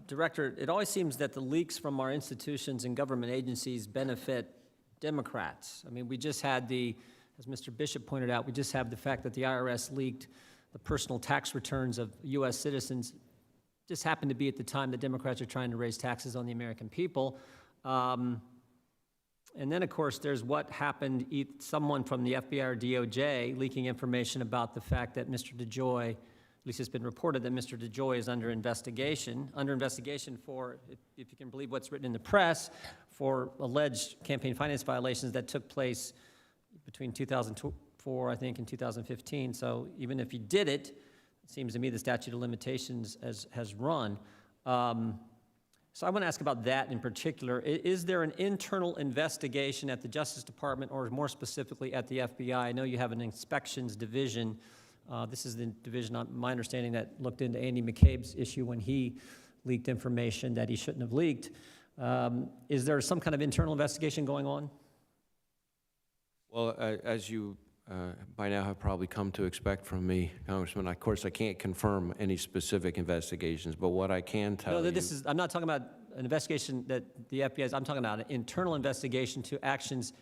Director, it always seems that the leaks from our institutions and government agencies benefit Democrats. I mean, we just had as Mr. Bishop pointed out, we just have the fact that the IRS leaked the personal tax returns of U.S. citizens. Just happened to be at the time that Democrats are trying to raise taxes on the American people. And then, of course, there's what happened, someone from the FBI or DOJ leaking information about the fact that Mr. DeJoy, at least it's been reported that Mr. DeJoy is under investigation for, if you can believe what's written in the press, for alleged campaign finance violations that took place between 2004, I think, and 2015. So even if he did it, it seems to me the statute of limitations has run. So I want to ask about that in particular. Is there an internal investigation at the Justice Department, or more specifically at the FBI? I know you have an inspections division. This is the division, my understanding, that looked into Andy McCabe's issue when he leaked information that he shouldn't have leaked. Is there some kind of internal investigation going on? Well, as you by now have probably come to expect from me, Congressman, of course I can't confirm any specific investigations, but what I can tell you... I'm not talking about an investigation that the FBI is, I'm talking about an internal investigation to actions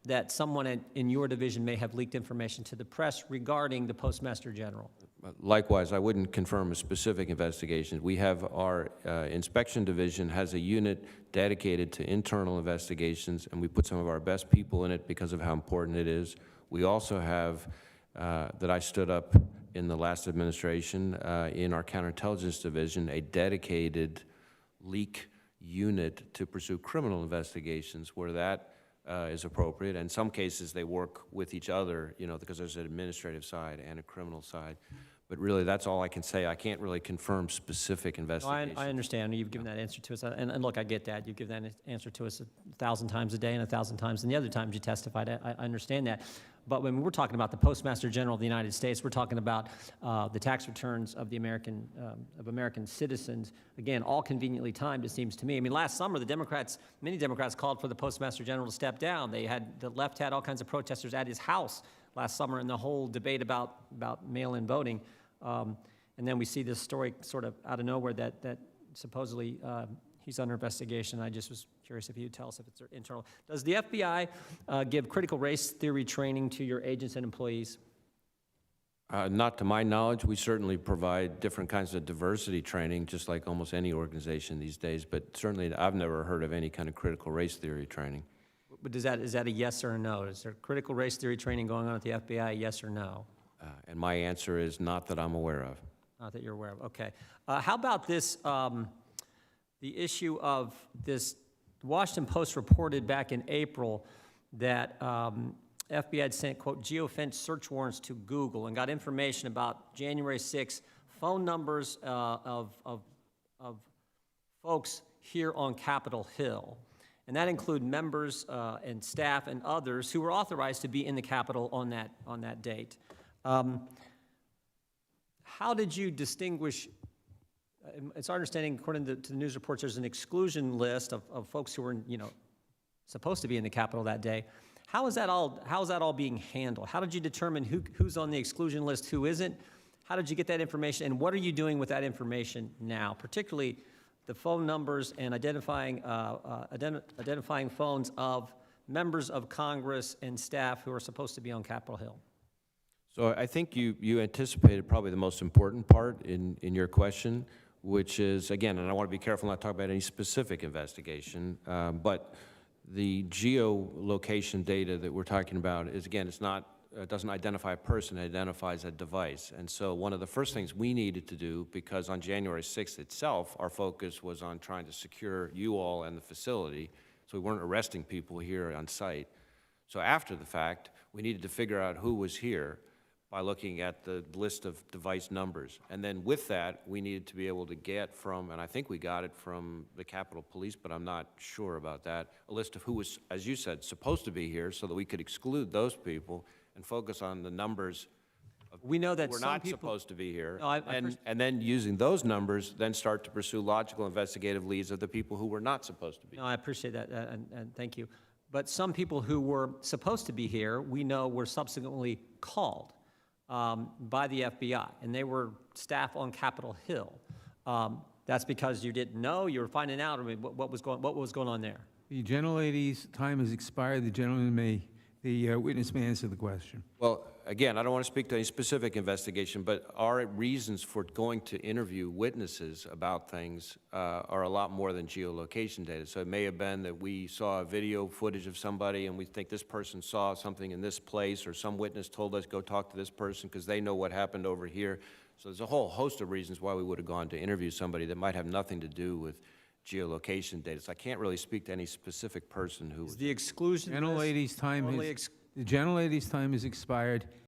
that someone in your division may have leaked information to the press regarding the Postmaster General. Likewise, I wouldn't confirm a specific investigation. We have our inspection division has a unit dedicated to internal investigations, and we put some of our best people in it because of how important it is. We also have, that I stood up in the last administration, in our counterintelligence division, a dedicated leak unit to pursue criminal investigations where that is appropriate. In some cases, they work with each other, you know, because there's an administrative side and a criminal side. But really, that's all I can say. I can't really confirm specific investigations. No, I understand. You've given that answer to us. And look, I get that. You've given that answer to us 1,000 times a day and 1,000 times and the other times you testified. I understand that. But when we're talking about the Postmaster General of the United States, we're talking about the tax returns of the American citizens. Again, all conveniently timed, it seems to me. I mean, last summer, many Democrats called for the Postmaster General to step down. The left had all kinds of protesters at his house last summer in the whole debate about mail-in voting. And then we see this story sort of out of nowhere that supposedly he's under investigation. I just was curious if you'd tell us if it's internal. Does the FBI give critical race theory training to your agents and employees? Not to my knowledge. We certainly provide different kinds of diversity training, just like almost any organization these days, but certainly I've never heard of any kind of critical race theory training. But is that a yes or a no? Is there critical race theory training going on at the FBI, yes or no? And my answer is not that I'm aware of. Not that you're aware of, okay. How about this, the issue of this, the Washington Post reported back in April that FBI had sent, quote, geofence search warrants to Google and got information about January 6th phone numbers of folks here on Capitol Hill. And that include members and staff and others who were authorized to be in the Capitol on that date. How did you distinguish? It's our understanding, according to the news reports, there's an exclusion list of folks who were, you know, supposed to be in the Capitol that day. How is that all being handled? How did you determine who's on the exclusion list, who isn't? How did you get that information, and what are you doing with that information now, particularly the phone numbers and identifying phones of members of Congress and staff who are supposed to be on Capitol Hill? So I think you anticipated probably the most important part in your question, which is, again, and I want to be careful not to talk about any specific investigation, but the geolocation data that we're talking about is, again, it doesn't identify a person, it identifies a device. And so one of the first things we needed to do, because on January 6th itself, our focus was on trying to secure you all and the facility, so we weren't arresting people here on site. So after the fact, we needed to figure out who was here by looking at the list of device numbers. And then with that, we needed to be able to get from, and I think we got it from the Capitol Police, but I'm not sure about that, a list of who was, as you said, supposed to be here so that we could exclude those people and focus on the numbers of we know that who were some not people, supposed to be here, no, and then using those numbers, then start to pursue logical investigative leads of the people who were not supposed to be. No, I appreciate that, and thank you. But some people who were supposed to be here, we know were subsequently called by the FBI, and they were staff on Capitol Hill. That's because you didn't know, you were finding out, I mean, what was going on there? The gentlelady's time has expired. The witness may answer the question. Well, again, I don't want to speak to any specific investigation, but our reasons for going to interview witnesses about things are a lot more than geolocation data. So it may have been that we saw a video footage of somebody and we think this person saw something in this place, or some witness told us go talk to this person because they know what happened over here. So there's a whole host of reasons why we would have gone to interview somebody that might have nothing to do with geolocation data. So I can't really speak to any specific person who was. Is the exclusion list Gentlelady's time only has, the gentlelady's time has expired.